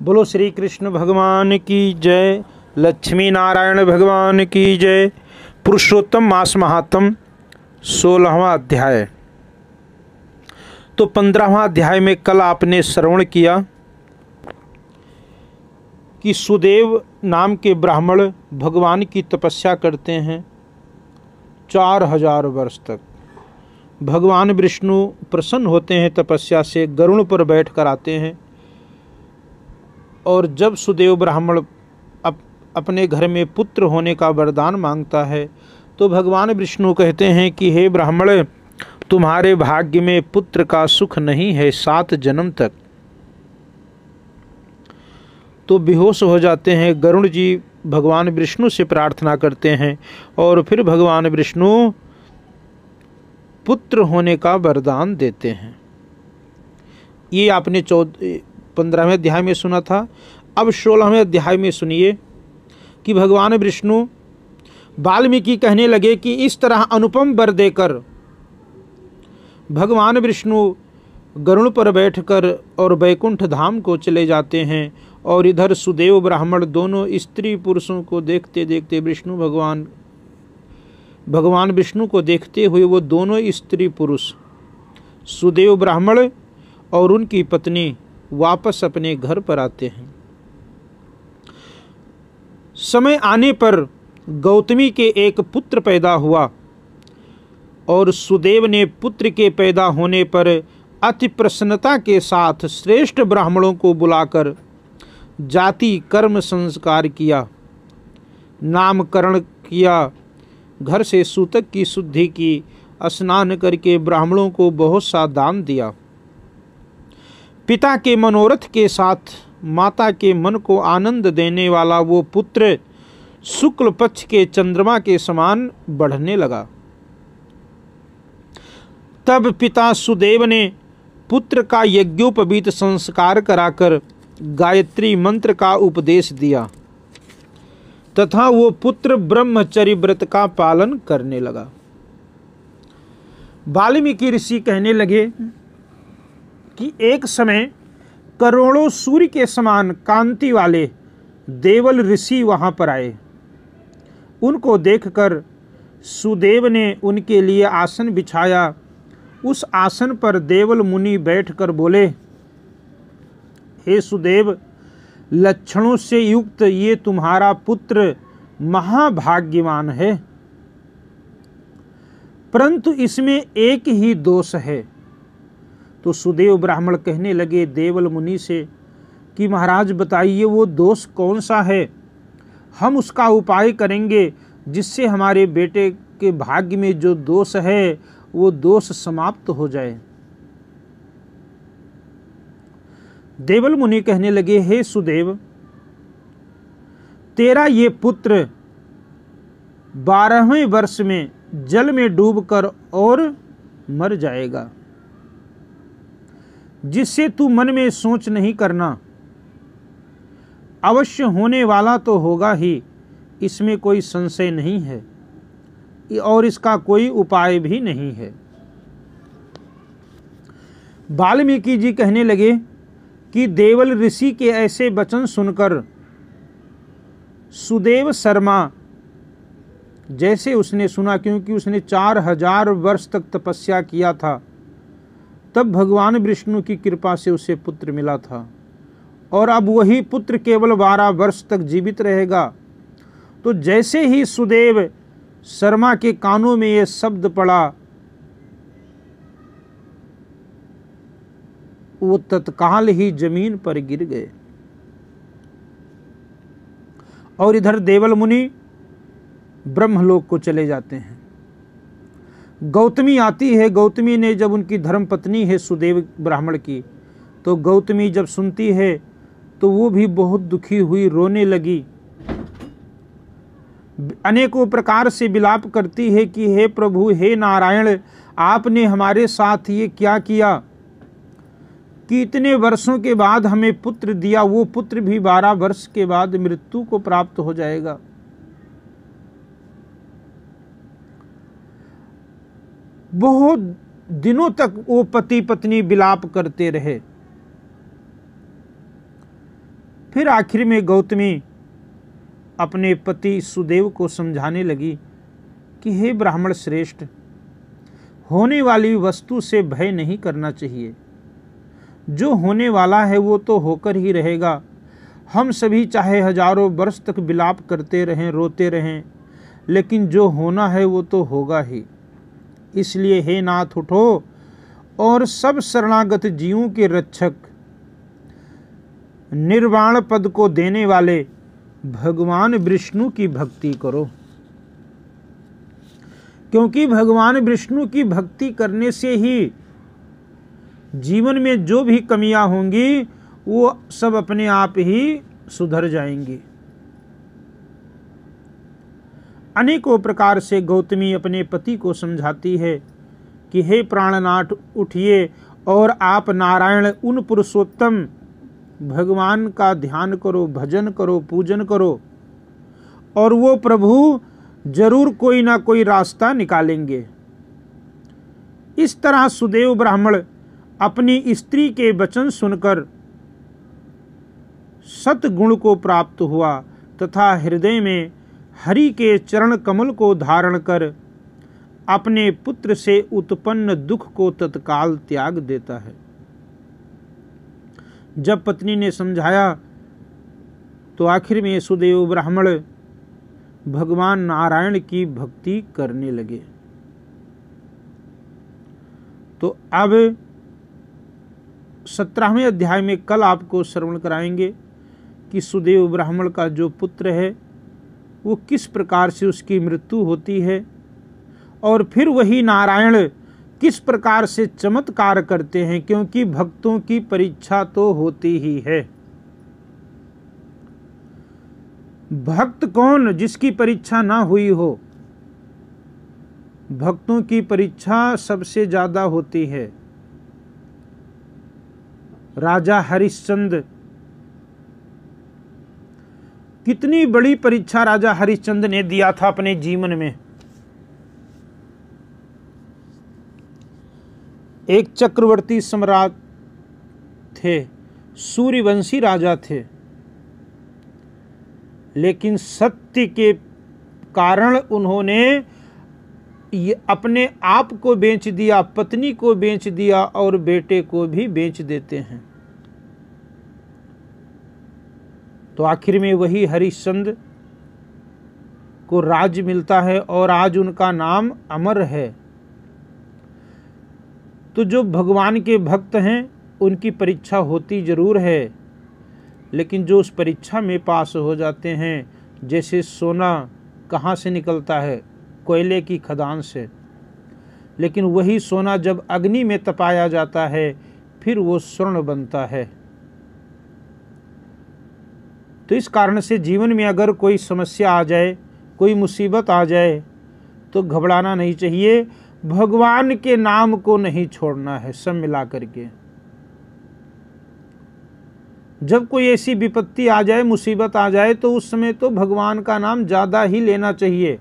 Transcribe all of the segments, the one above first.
बोलो श्री कृष्ण भगवान की जय। लक्ष्मी नारायण भगवान की जय। पुरुषोत्तम मास महात्म 16वां अध्याय। तो 15वां अध्याय में कल आपने श्रवण किया कि सुदेव नाम के ब्राह्मण भगवान की तपस्या करते हैं 4000 वर्ष तक। भगवान विष्णु प्रसन्न होते हैं तपस्या से, गरुड़ पर बैठ कर आते हैं। और जब सुदेव ब्राह्मण अपने घर में पुत्र होने का वरदान मांगता है तो भगवान विष्णु कहते हैं कि हे ब्राह्मण, तुम्हारे भाग्य में पुत्र का सुख नहीं है 7 जन्म तक। तो बेहोश हो जाते हैं। गरुड़ जी भगवान विष्णु से प्रार्थना करते हैं और फिर भगवान विष्णु पुत्र होने का वरदान देते हैं। ये आपने 15वें अध्याय में सुना था। अब 16वें अध्याय में सुनिए कि भगवान विष्णु वाल्मीकि कहने लगे कि इस तरह अनुपम वर देकर भगवान विष्णु गरुड़ पर बैठकर और वैकुंठ धाम को चले जाते हैं। और इधर सुदेव ब्राह्मण दोनों स्त्री पुरुषों को देखते देखते भगवान विष्णु को देखते हुए वो दोनों स्त्री पुरुष सुदेव ब्राह्मण और उनकी पत्नी वापस अपने घर पर आते हैं। समय आने पर गौतमी के एक पुत्र पैदा हुआ और सुदेव ने पुत्र के पैदा होने पर अति प्रसन्नता के साथ श्रेष्ठ ब्राह्मणों को बुलाकर जाति कर्म संस्कार किया, नामकरण किया, घर से सूतक की शुद्धि की, स्नान करके ब्राह्मणों को बहुत सा दान दिया। पिता के मनोरथ के साथ माता के मन को आनंद देने वाला वो पुत्र शुक्ल पक्ष के चंद्रमा के समान बढ़ने लगा। तब पिता सुदेव ने पुत्र का यज्ञोपवीत संस्कार कराकर गायत्री मंत्र का उपदेश दिया तथा वो पुत्र ब्रह्मचर्य व्रत का पालन करने लगा। वाल्मीकि ऋषि कहने लगे कि एक समय करोड़ों सूर्य के समान कांति वाले देवल ऋषि वहां पर आए। उनको देखकर सुदेव ने उनके लिए आसन बिछाया। उस आसन पर देवल मुनि बैठकर बोले, हे सुदेव, लक्षणों से युक्त ये तुम्हारा पुत्र महाभाग्यवान है, परंतु इसमें एक ही दोष है। तो सुदेव ब्राह्मण कहने लगे देवल मुनि से कि महाराज बताइए वो दोष कौन सा है, हम उसका उपाय करेंगे जिससे हमारे बेटे के भाग्य में जो दोष है वो दोष समाप्त हो जाए। देवल मुनि कहने लगे, हे सुदेव, तेरा ये पुत्र 12वें वर्ष में जल में डूबकर और मर जाएगा, जिससे तू मन में सोच नहीं करना। अवश्य होने वाला तो होगा ही, इसमें कोई संशय नहीं है और इसका कोई उपाय भी नहीं है। वाल्मीकि जी कहने लगे कि देवल ऋषि के ऐसे वचन सुनकर सुदेव शर्मा जैसे उसने सुना, क्योंकि उसने 4000 वर्ष तक तपस्या किया था, तब भगवान विष्णु की कृपा से उसे पुत्र मिला था और अब वही पुत्र केवल 12 वर्ष तक जीवित रहेगा। तो जैसे ही सुदेव शर्मा के कानों में ये शब्द पड़ा, वो तत्काल ही जमीन पर गिर गए। और इधर देवल मुनि ब्रह्मलोक को चले जाते हैं। गौतमी आती है। गौतमी ने जब, उनकी धर्म पत्नी है सुदेव ब्राह्मण की, तो गौतमी जब सुनती है तो वो भी बहुत दुखी हुई, रोने लगी, अनेकों प्रकार से विलाप करती है कि हे प्रभु, हे नारायण, आपने हमारे साथ ये क्या किया कि इतने वर्षों के बाद हमें पुत्र दिया, वो पुत्र भी 12 वर्ष के बाद मृत्यु को प्राप्त हो जाएगा। बहुत दिनों तक वो पति पत्नी विलाप करते रहे। फिर आखिर में गौतमी अपने पति सुदेव को समझाने लगी कि हे ब्राह्मण श्रेष्ठ, होने वाली वस्तु से भय नहीं करना चाहिए। जो होने वाला है वो तो होकर ही रहेगा। हम सभी चाहे हजारों वर्ष तक विलाप करते रहें, रोते रहें, लेकिन जो होना है वो तो होगा ही। इसलिए हे नाथ, उठो और सब शरणागत जीवों के रक्षक, निर्वाण पद को देने वाले भगवान विष्णु की भक्ति करो, क्योंकि भगवान विष्णु की भक्ति करने से ही जीवन में जो भी कमियां होंगी वो सब अपने आप ही सुधर जाएंगी। अनेकों प्रकार से गौतमी अपने पति को समझाती है कि हे प्राणनाथ, उठिए और आप नारायण उन पुरुषोत्तम भगवान का ध्यान करो, भजन करो, पूजन करो, और वो प्रभु जरूर कोई ना कोई रास्ता निकालेंगे। इस तरह सुदेव ब्राह्मण अपनी स्त्री के वचन सुनकर सतगुण को प्राप्त हुआ तथा हृदय में हरि के चरण कमल को धारण कर अपने पुत्र से उत्पन्न दुख को तत्काल त्याग देता है। जब पत्नी ने समझाया तो आखिर में सुदेव ब्राह्मण भगवान नारायण की भक्ति करने लगे। तो अब 17वें अध्याय में कल आपको श्रवण कराएंगे कि सुदेव ब्राह्मण का जो पुत्र है वो किस प्रकार से उसकी मृत्यु होती है, और फिर वही नारायण किस प्रकार से चमत्कार करते हैं, क्योंकि भक्तों की परीक्षा तो होती ही है। भक्त कौन जिसकी परीक्षा ना हुई हो? भक्तों की परीक्षा सबसे ज्यादा होती है। राजा हरिश्चंद्र, कितनी बड़ी परीक्षा राजा हरिश्चंद्र ने दिया था अपने जीवन में। एक चक्रवर्ती सम्राट थे, सूर्यवंशी राजा थे, लेकिन सत्य के कारण उन्होंने अपने आप को बेच दिया, पत्नी को बेच दिया और बेटे को भी बेच देते हैं। तो आखिर में वही हरिश्चंद्र को राज्य मिलता है और आज उनका नाम अमर है। तो जो भगवान के भक्त हैं उनकी परीक्षा होती जरूर है, लेकिन जो उस परीक्षा में पास हो जाते हैं, जैसे सोना कहाँ से निकलता है? कोयले की खदान से, लेकिन वही सोना जब अग्नि में तपाया जाता है फिर वो स्वर्ण बनता है। तो इस कारण से जीवन में अगर कोई समस्या आ जाए, कोई मुसीबत आ जाए, तो घबराना नहीं चाहिए। भगवान के नाम को नहीं छोड़ना है सब मिला करके। जब कोई ऐसी विपत्ति आ जाए, मुसीबत आ जाए, तो उस समय तो भगवान का नाम ज्यादा ही लेना चाहिए,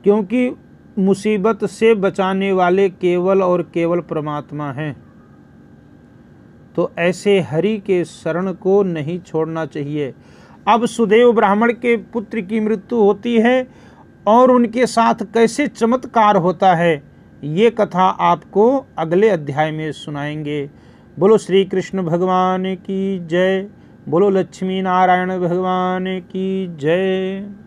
क्योंकि मुसीबत से बचाने वाले केवल और केवल परमात्मा हैं। तो ऐसे हरि के शरण को नहीं छोड़ना चाहिए। अब सुदेव ब्राह्मण के पुत्र की मृत्यु होती है और उनके साथ कैसे चमत्कार होता है, ये कथा आपको अगले अध्याय में सुनाएंगे। बोलो श्री कृष्ण भगवान की जय, बोलो लक्ष्मी नारायण भगवान की जय।